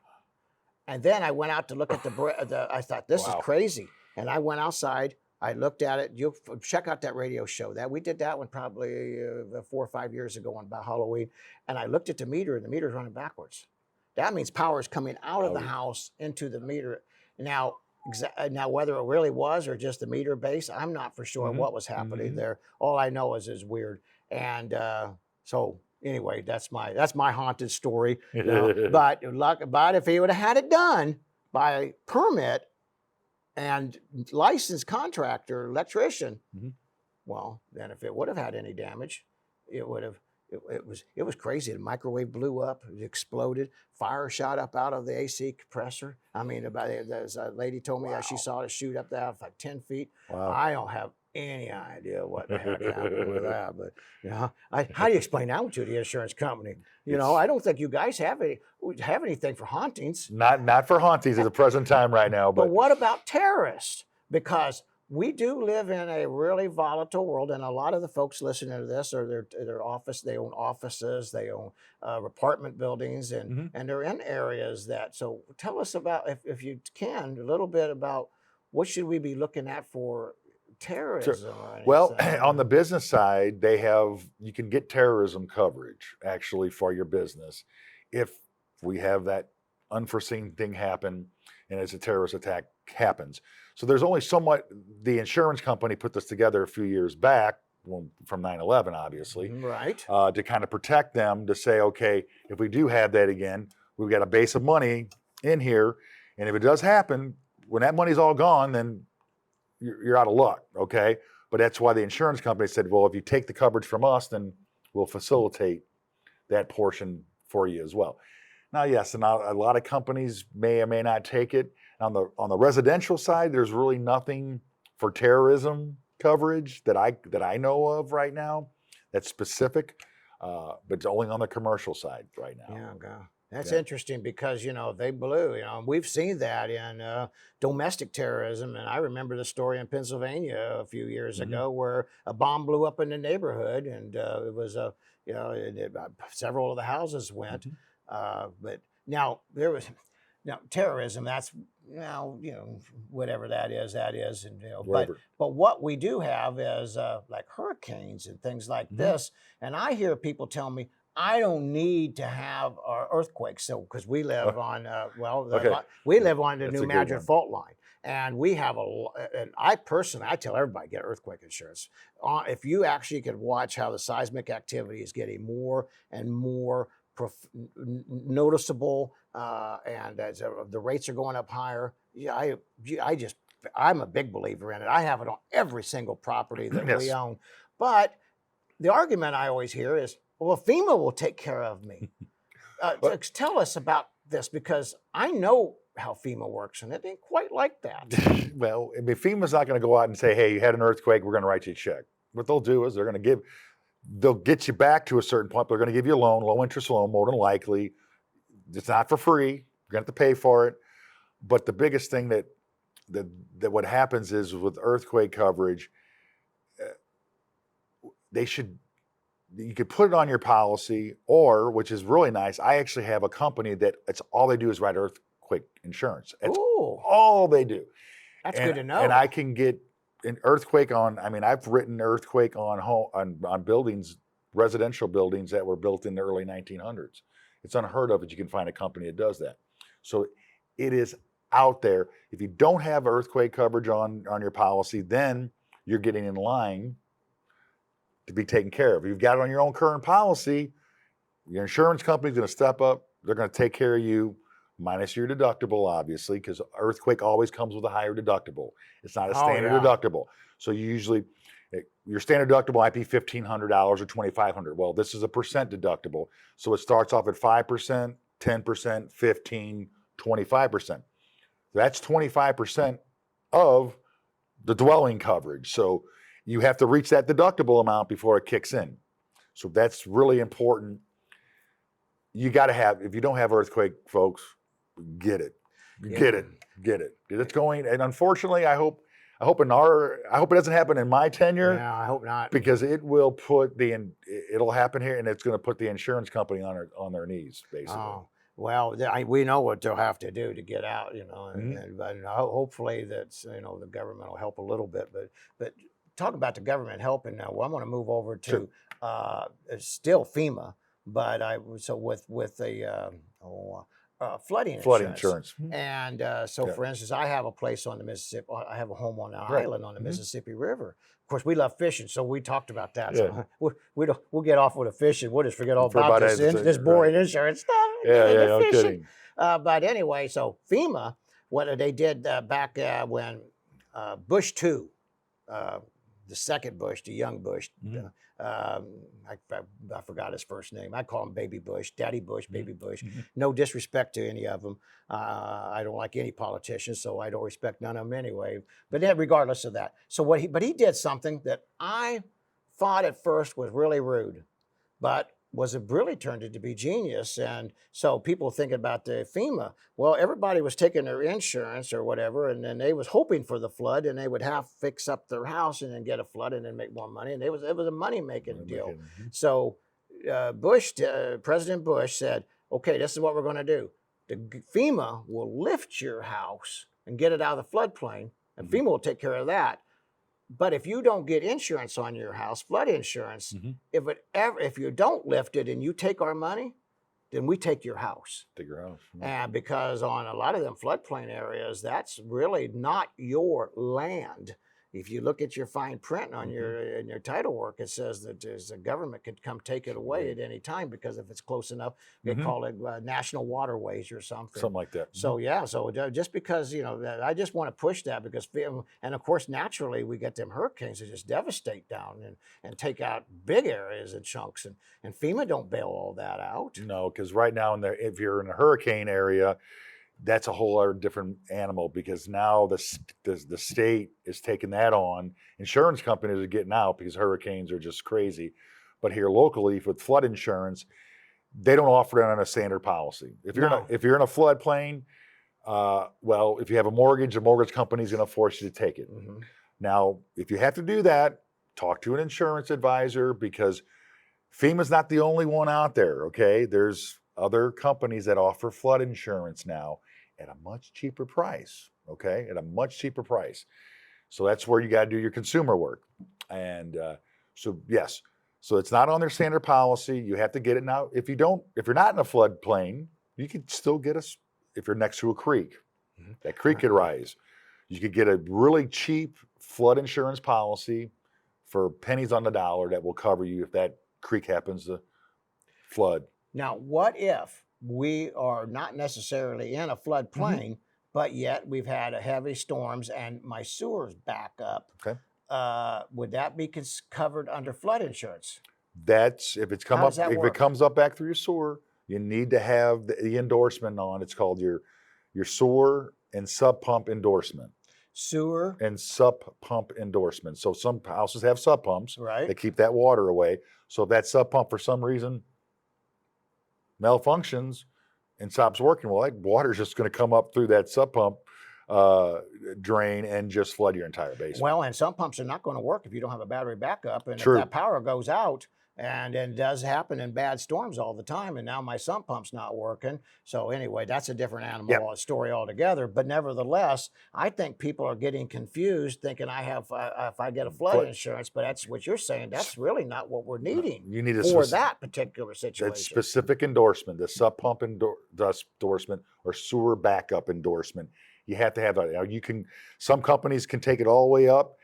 And then I went out to look at I thought, this is crazy. And I went outside. I looked at it. You check out that radio show. That we did that one probably 4 or 5 years ago on about Halloween. And I looked at the meter, and the meter's running backwards. That means power is coming out of the house into the meter. Now whether it really was or just the meter base, I'm not for sure what was happening there. All I know is it's weird. And so anyway, that's my haunted story. But if he would have had it done by permit and licensed contractor, electrician, well, then if it would have had any damage, it was crazy. The microwave blew up, it exploded, fire shot up out of the AC compressor. A lady told me that she saw it shoot up there like 10 feet. Wow. I don't have any idea what the heck happened with that, but how do you explain that to the insurance company? I don't think you guys have anything for hauntings. Not for hauntings at the present time right now. But what about terrorists? Because we do live in a really volatile world, and a lot of the folks listening to this are their office. They own offices, they own apartment buildings, Mhm. and they're in areas that. So tell us about, if you can, a little bit about what should we be looking at for Sure. terrorism or Well, anything. on the business side, you can get terrorism coverage actually for your business if we have that unforeseen thing happen and as a terrorist attack happens. So there's only somewhat, the insurance company put this together a few years back, well, from 9/11, obviously, Right. to kind of protect them, to say, okay, if we do have that again, we've got a base of money in here. And if it does happen, when that money's all gone, then you're out of luck, okay? But that's why the insurance company said, well, if you take the coverage from us, then we'll facilitate that portion for you as well. Now, yes, and a lot of companies may or may not take it. On the residential side, there's really nothing for terrorism coverage that I know of right now that's specific, but it's only on the commercial side right now. Yeah, God. That's Yeah. interesting because, they blew, and we've seen that in domestic terrorism. And I remember the story in Pennsylvania a few years Mhm. ago where a bomb blew up in the neighborhood, and it was several of the houses went. Mhm. But now now terrorism, that's whatever that is, and Whatever. but what we do have is like hurricanes and things like Mhm. this. And I hear people tell me, I don't need to have earthquakes, so because we live on Okay. we live on the That's New a good Madrid one. fault line, and we have and I personally, I tell everybody, get earthquake insurance. If you actually could watch how the seismic activity is getting more and more noticeable, and as the rates are going up higher, I'm a big believer in it. I have it on every single property that we Yes. own. But the argument I always hear is, well, FEMA will take care of me. Well- Tell us about this, because I know how FEMA works, and it ain't quite like that. Well, I mean, FEMA's not going to go out and say, hey, you had an earthquake, we're going to write you a check. What they'll do is they'll get you back to a certain point. They're going to give you a loan, low interest loan, more than likely. It's not for free. You're going to have to pay for it. But the biggest thing that what happens is with earthquake coverage, you could put it on your policy, or, which is really nice, I actually have a company that it's all they do is write earthquake insurance. That's Ooh, all they do. that's And- good to know. And I can get an earthquake I've written earthquake on buildings, residential buildings that were built in the early 1900s. It's unheard of that you can find a company that does that. So it is out there. If you don't have earthquake coverage on your policy, then you're getting in line to be taken care of. If you've got it on your own current policy, your insurance company's going to step up. They're going to take care of you, minus your deductible, obviously, because earthquake always comes with a higher deductible. It's not a standard deductible. So your standard deductible might be $1,500 or $2,500. Well, this is a percent deductible. So it starts off at 5%, 10%, 15%, 25%. That's 25% of the dwelling coverage. So you have to reach that deductible amount before it kicks in. So that's really important. You got to have, if you don't have earthquake, folks, get it. Get it. It's going, and unfortunately, I hope it doesn't happen in my tenure. Yeah, I hope not. Because it'll happen here, and it's going to put the insurance company on their knees, basically. Oh, well, we know what they'll have to do to get out, Mhm. and hopefully that's, the government will help a little bit. But talk about the government helping now. Well, I want to move over to still FEMA, but with the flooding Insurance. And for instance, I have a place on the Mississippi. I have a home on an Right. island on the Mhm. Mississippi River. Of course, we love fishing, so we talked about that. Yeah. So we'll get off with the fishing. We'll just forget all For about about this, it, this boring insurance stuff. Yeah, and the no fishing. kidding. But anyway, so FEMA, what they did back when Bush 2, the second Bush, the young Bush, Mhm. I forgot his first name. I call him Baby Bush, Daddy Bush, Baby Bush. Mhm. No disrespect to any of them. I don't like any politicians, so I don't respect none of them anyway. But then, regardless of that, but he did something that I thought at first was really rude. But was it really turned out to be genius. And so people thinking about the FEMA, well, everybody was taking their insurance or whatever, and then they was hoping for the flood, and they would have fix up their house and then get a flood and then make more money. And it was a money making deal. So President Bush said, okay, this is what we're going to do. The FEMA will lift your house and get it out of the floodplain, and FEMA will take care of that. But if you don't get insurance on your house, flood insurance, if you don't lift it and you take our money, then we take your house. Take your house. And because on a lot of them floodplain areas, that's really not your land. If you look at your fine print on in your title work, it says that the government could come take it away at any time, because if it's close enough, they call it national waterways or something. Something like that. So yeah, so just because, I just want to push that, because, and of course, naturally, we get them hurricanes that just devastate down and take out big areas and chunks, and FEMA don't bail all that out. No, because right now, if you're in a hurricane area, that's a whole other different animal, because now the state is taking that on. Insurance companies are getting out because hurricanes are just crazy. But here locally, with flood insurance, they don't offer it on a standard policy. If you're in a floodplain, well, if you have a mortgage, the mortgage company is going to force you to take it. Now, if you have to do that, talk to an insurance advisor, because FEMA's not the only one out there. Okay, there's other companies that offer flood insurance now at a much cheaper price, okay? At a much cheaper price. So that's where you got to do your consumer work. And so yes, so it's not on their standard policy. You have to get it now. If you're not in a floodplain, you could still get if you're next to a creek, that creek could rise. You could get a really cheap flood insurance policy for pennies on the dollar that will cover you if that creek happens to flood. Now, what if we are not necessarily in a floodplain, but yet we've had heavy storms and my sewer's back up? Okay. Would that be covered under flood insurance? That's if it comes up back through your sewer, you need to have the endorsement on. It's called your sewer and sub pump endorsement. Sewer and sub pump endorsement. So some houses have sub pumps. Right. They keep that water away. So if that sub pump for some reason malfunctions and stops working, well, that water's just going to come up through that sub pump drain and just flood your entire basement. Well, and some pumps are not going to work if you don't have a battery backup. And True. If that power goes out, and it does happen in bad storms all the time, and now my sump pump's not working. So anyway, that's a different animal, a story altogether. But nevertheless, I think people are getting confused, thinking I have if I get a flood insurance. But that's what you're saying. That's really not what we're needing. You need for that particular situation. That specific endorsement, the sub pump endorsement or sewer backup endorsement. You have to have that. Now some companies can take it all the way up.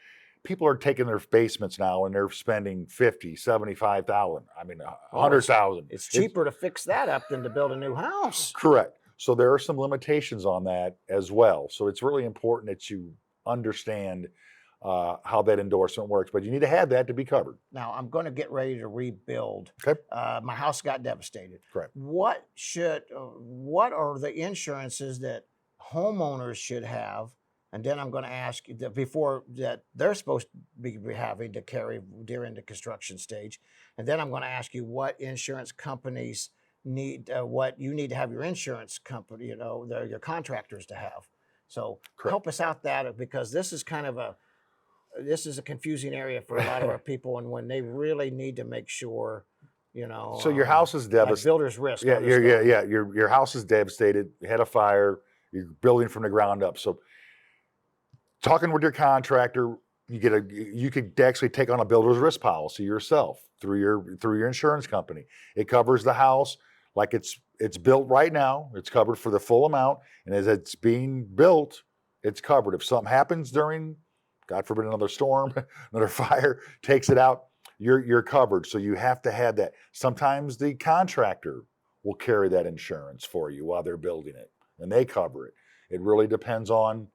People are taking their basements now and they're spending $50,000, $75,000. I mean, $100,000. It's cheaper to fix that up than to build a new house. Correct. So there are some limitations on that as well. So it's really important that you understand how that endorsement works, but you need to have that to be covered. Now, I'm going to get ready to rebuild. Okay. My house got devastated. Correct. What are the insurances that homeowners should have? And then I'm going to ask you before that they're supposed to be having to carry during the construction stage. And then I'm going to ask you what insurance companies need, what you need to have your insurance company, your contractors to have. So help us out because this is kind of a confusing area for a lot of our people, and when they really need to make sure, So your house is devastated. Builder's risk. Yeah. Your house is devastated. You had a fire. You're building from the ground up. So talking with your contractor, you could actually take on a builder's risk policy yourself through your insurance company. It covers the house like it's built right now. It's covered for the full amount, and as it's being built, it's covered. If something happens during, God forbid, another storm, another fire takes it out, you're covered. So you have to have that. Sometimes the contractor will carry that insurance for you while they're building it, and they cover it. It really depends on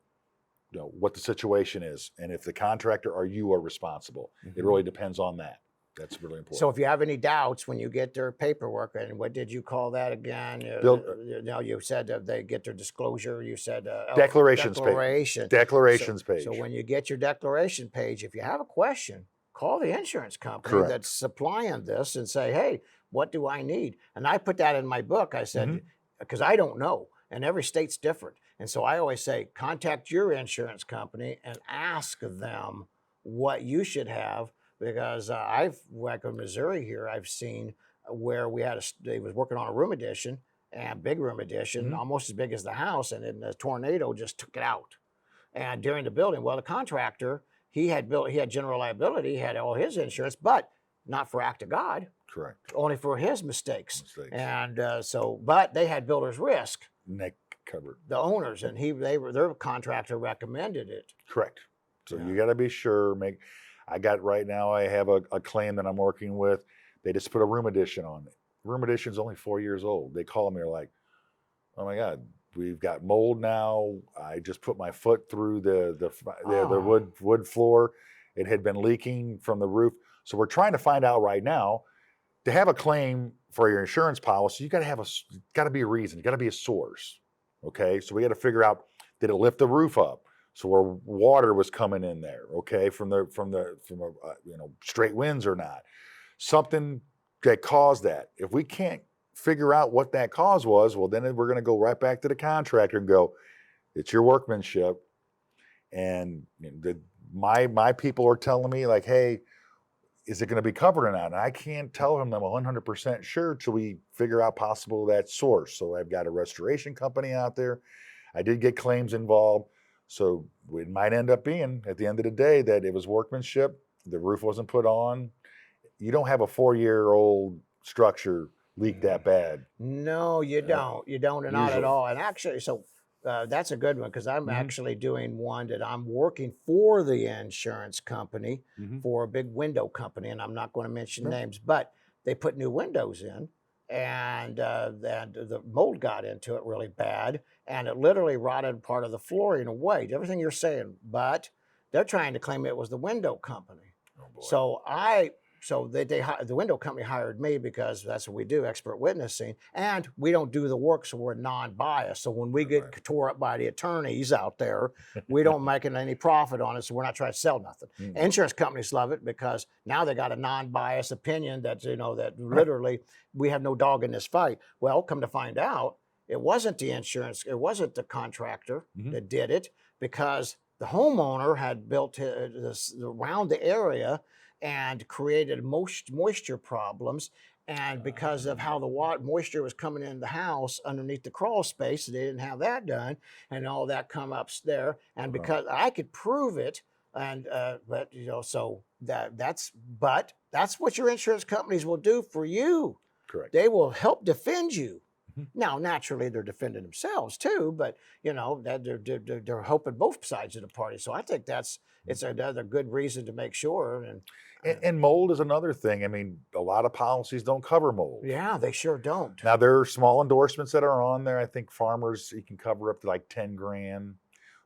what the situation is, and if the contractor or you are responsible. It really depends on that. That's really important. So if you have any doubts when you get their paperwork, and what did you call that again? You said they get their disclosure. You said declarations page. So when you get your declaration page, if you have a question, call the insurance company that's supplying this and say, hey, what do I need? And I put that in my book. I said, because I don't know, and every state's different. And so I always say, contact your insurance company and ask them what you should have, because like in Missouri here, I've seen where they was working on a room addition, and big room addition, almost as big as the house, and then the tornado just took it out. And during the building, well, the contractor, he had general liability, he had all his insurance, but not for act of God. Correct. Only for his mistakes. And but they had builder's risk. Neck covered. The owners, and their contractor recommended it. Correct. So you got to be sure. Right now, I have a claim that I'm working with. They just put a room addition on it. Room addition's only 4 years old. They call me, they're like, oh my God, we've got mold now. I just put my foot through the wood floor. It had been leaking from the roof. So we're trying to find out right now, to have a claim for your insurance policy, you got to be a reason. You got to be a source. Okay, so we got to figure out, did it lift the roof up? So where water was coming in there, okay, from straight winds or not, something that caused that. If we can't figure out what that cause was, well, then we're going to go right back to the contractor and go, it's your workmanship. And my people are telling me, like, hey, is it going to be covered or not? And I can't tell them I'm 100% sure till we figure out possible that source. So I've got a restoration company out there. I did get claims involved. So it might end up being, at the end of the day, that it was workmanship. The roof wasn't put on. You don't have a 4-year-old structure leak that bad. No, you don't. You don't, and not at all. And actually, that's a good one, because I'm actually doing one that I'm working for the insurance company for a big window company, and I'm not going to mention names, but they put new windows in, and the mold got into it really bad, and it literally rotted part of the flooring away. Everything you're saying, but they're trying to claim it was the window company. Oh boy. So the window company hired me, because that's what we do, expert witnessing, and we don't do the work, so we're non-biased. So when we get tore up by the attorneys out there, we don't make any profit on it, so we're not trying to sell nothing. Insurance companies love it, because now they got a non-biased opinion that literally we have no dog in this fight. Well, come to find out, it wasn't the contractor that did it, because the homeowner had built this around the area and created moisture problems. And because of how the moisture was coming in the house underneath the crawl space, they didn't have that done, and all that come up there. And because I could prove it, and that's what your insurance companies will do for you. Correct. They will help defend you. Now, naturally, they're defending themselves too, but they're helping both sides of the party. So I think it's another good reason to make sure. And mold is another thing. I mean, a lot of policies don't cover mold. Yeah, they sure don't. Now, there are small endorsements that are on there. I think farmers, you can cover up to like 10 grand.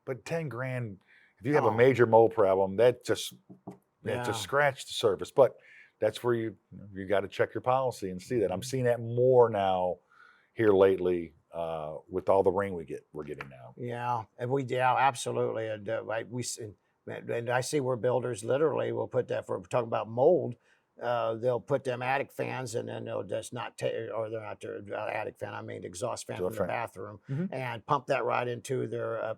But 10 grand, if you have a major mold problem, that just scratched the surface. But that's where you got to check your policy and see that. I'm seeing that more now here lately with all the rain we're getting now. Yeah, and absolutely. And I see where builders literally will put that, for talking about mold, they'll put them attic fans, and then they'll just not or they're not their attic fan, I mean exhaust fan from the bathroom, and pump that right into their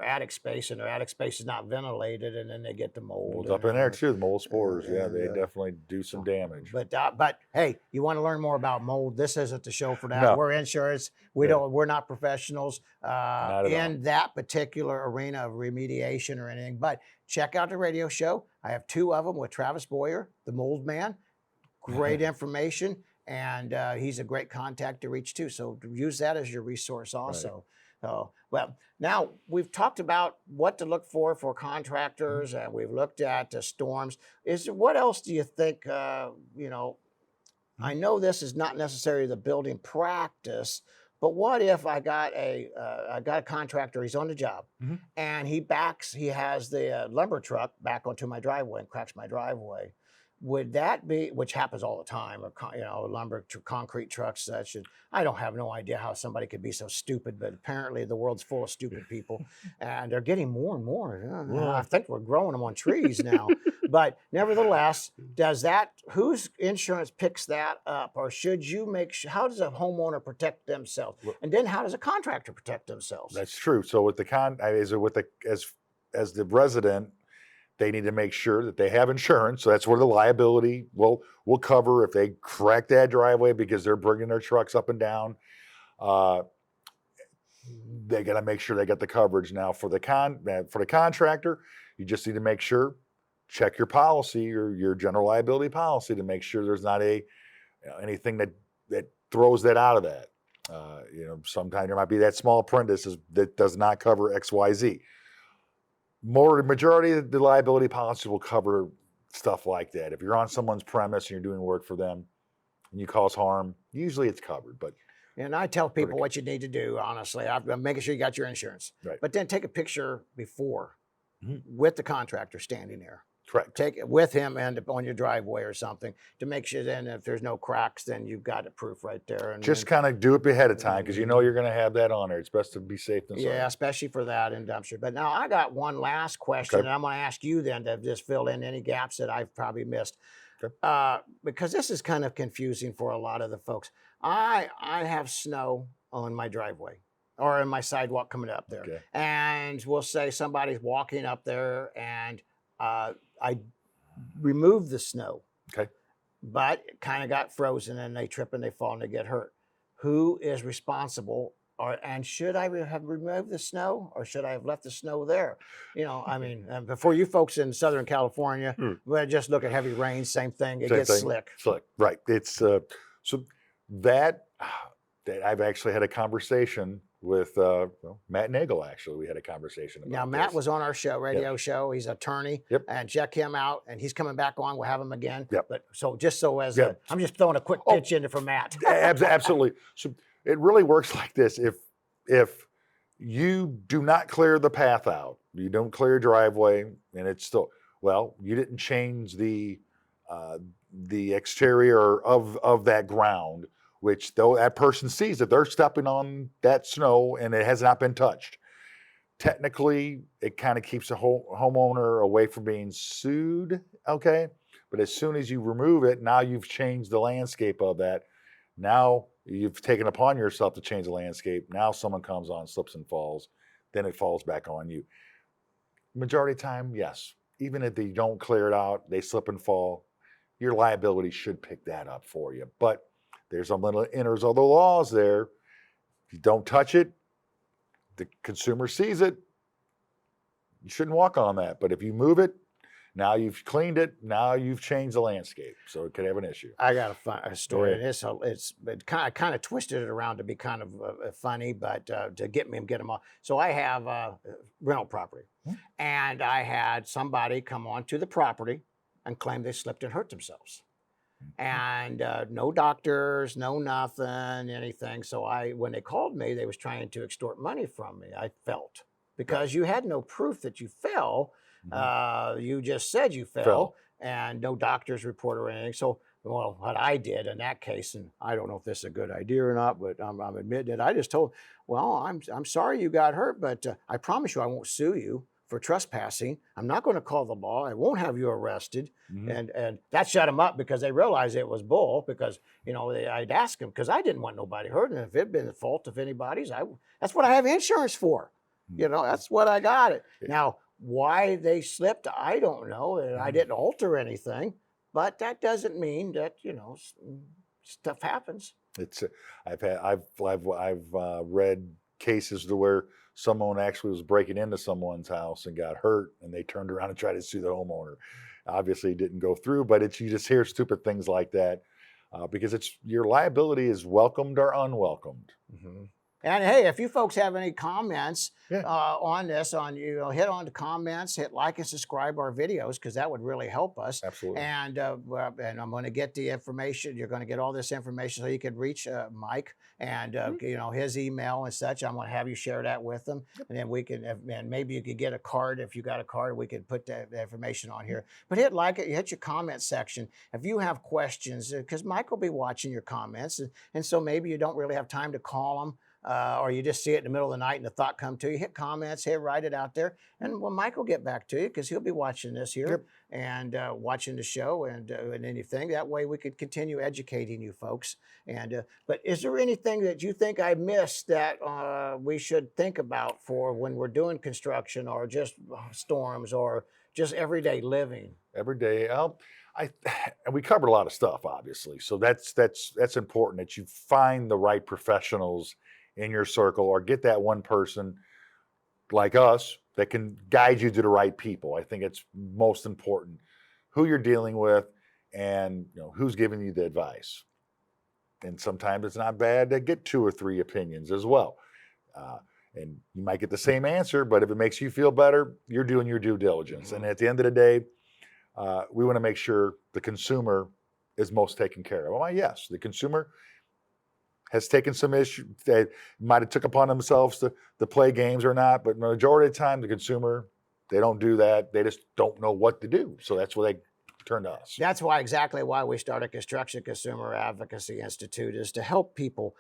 attic space, and their attic space is not ventilated, and then they get the mold. It's up in there too, the mold spores. Yeah, they definitely do some damage. But hey, you want to learn more about mold? This isn't the show for that. No. We're insurance. We're not professionals in that particular arena of remediation or anything. But check out the radio show. I have 2 of them with Travis Boyer, the Mold Man. Great information, and he's a great contact to reach too. So use that as your resource also. Right. Well, now we've talked about what to look for contractors, and we've looked at storms. What else do you think? I know this is not necessarily the building practice, but what if I got a contractor? He's on the job, and he has the lumber truck back onto my driveway and cracks my driveway. would that be, which happens all the time, or concrete trucks such, and I don't have no idea how somebody could be so stupid, but apparently the world's full of stupid people, and they're getting more and more. I think we're growing them on trees now. But nevertheless, whose insurance picks that up, or should you how does a homeowner protect themselves? And then how does a contractor protect themselves? That's true. So with as the resident, they need to make sure that they have insurance. So that's where the liability will cover if they crack that driveway because they're bringing their trucks up and down. They got to make sure they got the coverage. Now for the contractor, you just need to make sure, check your policy or your general liability policy to make sure there's not anything that throws that out of that. Sometimes there might be that small print that does not cover XYZ. Majority of the liability policy will cover stuff like that. If you're on someone's premise and you're doing work for them and you cause harm, usually it's covered. And I tell people what you need to do, honestly. I'm making sure you got your insurance. Right. But then take a picture before with the contractor standing there. Correct. Take it with him and on your driveway or something to make sure then if there's no cracks, then you've got it proof right there. And just kind of do it ahead of time because you know you're going to have that on there. It's best to be safe than sorry. Yeah, especially for that in dumpster. But now I got one last question, Okay. and I'm going to ask you then to just fill in any gaps that I've probably missed. Okay. Because this is kind of confusing for a lot of the folks. I have snow on my driveway or in my sidewalk coming up there. Okay. And we'll say somebody's walking up there and I removed the snow. Okay. But it kind of got frozen and they trip and they fall and they get hurt. Who is responsible? And should I have removed the snow or should I have left the snow there? Before you folks in Southern California, we just look at heavy rain, same thing. It gets slick. Slick, right. It's so that I've actually had a conversation with Matt Nagel. Actually, we had a conversation about Now, Matt this. was on our radio show. He's an attorney. Yep. And check him out. And he's coming back on. We'll have him again. Yep. But I'm just throwing a quick pitch in for Matt. Absolutely. So it really works like this. If you do not clear the path out, you don't clear your driveway, and it's still, you didn't change the exterior of that ground, which though that person sees that they're stepping on that snow and it has not been touched. Technically, it kind of keeps the homeowner away from being sued, okay? But as soon as you remove it, now you've changed the landscape of that. Now you've taken upon yourself to change the landscape. Now someone comes on, slips and falls, then it falls back on you. Majority of the time, yes. Even if they don't clear it out, they slip and fall, your liability should pick that up for you. But there's some little inners of the laws there. If you don't touch it, the consumer sees it, you shouldn't walk on that. But if you move it, now you've cleaned it, now you've changed the landscape. So it could have an issue. I got a story. And it's kind of twisted it around to be kind of funny, but to get them off. So I have rental property. And I had somebody come onto the property and claim they slipped and hurt themselves. And no doctors, no nothing, anything. So when they called me, they was trying to extort money from me, I felt. Because you had no proof that you fell. You just said you fell. And no doctor's report or anything. So, what I did in that case, and I don't know if this is a good idea or not, but I'm admitting it. I just told, I'm sorry you got hurt, but I promise you I won't sue you for trespassing. I'm not going to call the law. I won't have you arrested. And that shut them up because they realized it was bull because, I'd ask them because I didn't want nobody hurt. And if it'd been the fault of anybody's, that's what I have insurance for. That's what I got it. Now, why they slipped, I don't know. And I didn't alter anything, but that doesn't mean that, stuff happens. I've read cases to where someone actually was breaking into someone's house and got hurt, and they turned around and tried to sue the homeowner. Obviously, it didn't go through, but you just hear stupid things like that because your liability is welcomed or unwelcomed. And hey, if you folks have any comments Yeah. on this, hit on the comments, hit like and subscribe our videos, because that would really help us. Absolutely. And I'm going to get the information. You're going to get all this information so you can reach Mike and his email and such. I'm going to have you share that with them, and then we can, and maybe you could get a card. If you got a card, we could put that information on here. But hit like it, hit your comment section if you have questions, because Mike will be watching your comments, and so maybe you don't really have time to call him. Or you just see it in the middle of the night and the thought come to you, hit comments, write it out there. And Mike will get back to you, because he'll be watching this here and watching the show and anything. That way we could continue educating you folks. And but is there anything that you think I missed that we should think about for when we're doing construction, or just storms, or just everyday living? Every day. And we covered a lot of stuff, obviously. So that's important, that you find the right professionals in your circle, or get that one person like us that can guide you to the right people. I think it's most important who you're dealing with, and who's giving you the advice. And sometimes it's not bad to get 2 or 3 opinions as well. And you might get the same answer, but if it makes you feel better, you're doing your due diligence. And at the end of the day, we want to make sure the consumer is most taken care of. Well, yes, the consumer has taken some issue. They might have took upon themselves to play games or not, but majority of the time, the consumer, they don't do that. They just don't know what to do. So that's why they turn to us. That's exactly why we started Construction Consumer Advocacy Institute, is to help people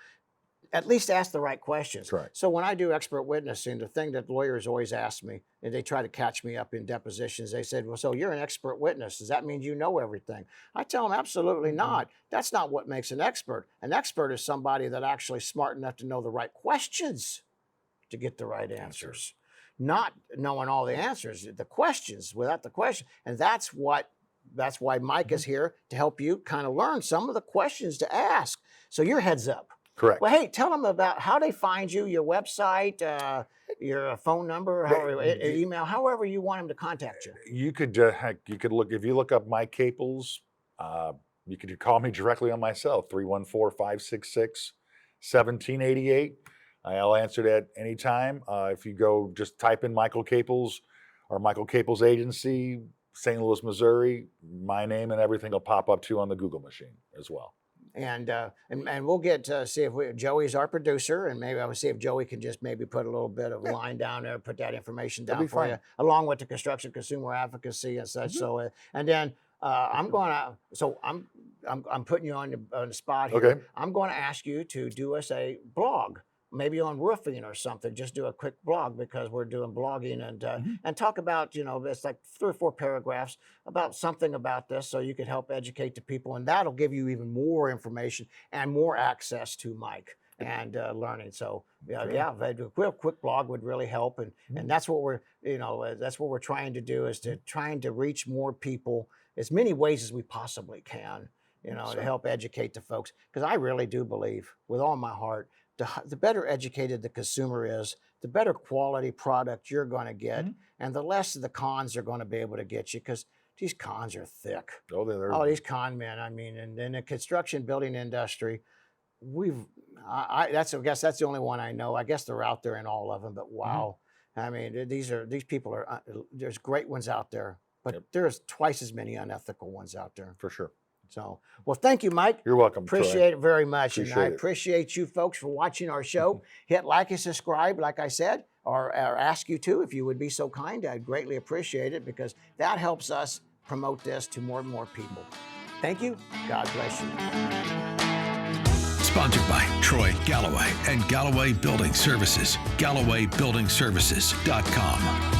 at least ask the right questions. Right. So when I do expert witnessing, the thing that lawyers always ask me, and they try to catch me up in depositions, they said, well, so you're an expert witness. Does that mean you know everything? I tell them, absolutely not. That's not what makes an expert. An expert is somebody that actually is smart enough to know the right questions to get the right answers. Not knowing all the answers, the questions, without the question. And that's why Mike is here, to help you kind of learn some of the questions to ask. So your head's up. Correct. Well, hey, tell them about how they find you, your website, your phone number, email, however you want them to contact you. You could look, if you look up Mike Caples, you could call me directly on my cell, 314-566-1788. I'll answer that anytime. If you go, just type in Michael Caples or Michael Caples Agency, St. Louis, Missouri, my name and everything will pop up too on the Google machine as well. And we'll get to see if Joey's our producer, and maybe I will see if Joey can just maybe put a little bit of line down there, put that information down for you, along with the Construction Consumer Advocacy and such. So, and then I'm putting you on the spot here. Okay. I'm going to ask you to do us a blog, maybe on roofing or something. Just do a quick blog, because we're doing blogging, and talk about, it's like 3 or 4 paragraphs about something about this, so you could help educate the people, and that'll give you even more information and more access to Mike and learning. So a quick blog would really help, and that's what we're trying to do, is to trying to reach more people as many ways as we possibly can, to help educate the folks, because I really do believe with all my heart, the better educated the consumer is, the better quality product you're going to get, and the less of the cons are going to be able to get you, because these cons are thick. Oh, these con men. I mean, and in the construction building industry, I guess that's the only one I know. I guess they're out there in all of them, but wow. I mean, these people are, there's great ones out there, but there's twice as many unethical ones out there. For sure. So, well, thank you, Mike. You're welcome. Appreciate it very much. Appreciate and I it. appreciate you folks for watching our show. Hit like and subscribe, like I said, or ask you to, if you would be so kind. I'd greatly appreciate it, because that helps us promote this to more and more people. Thank you. God bless you. Sponsored by Troy Galloway and Galloway Building Services. GallowayBuildingServices.com.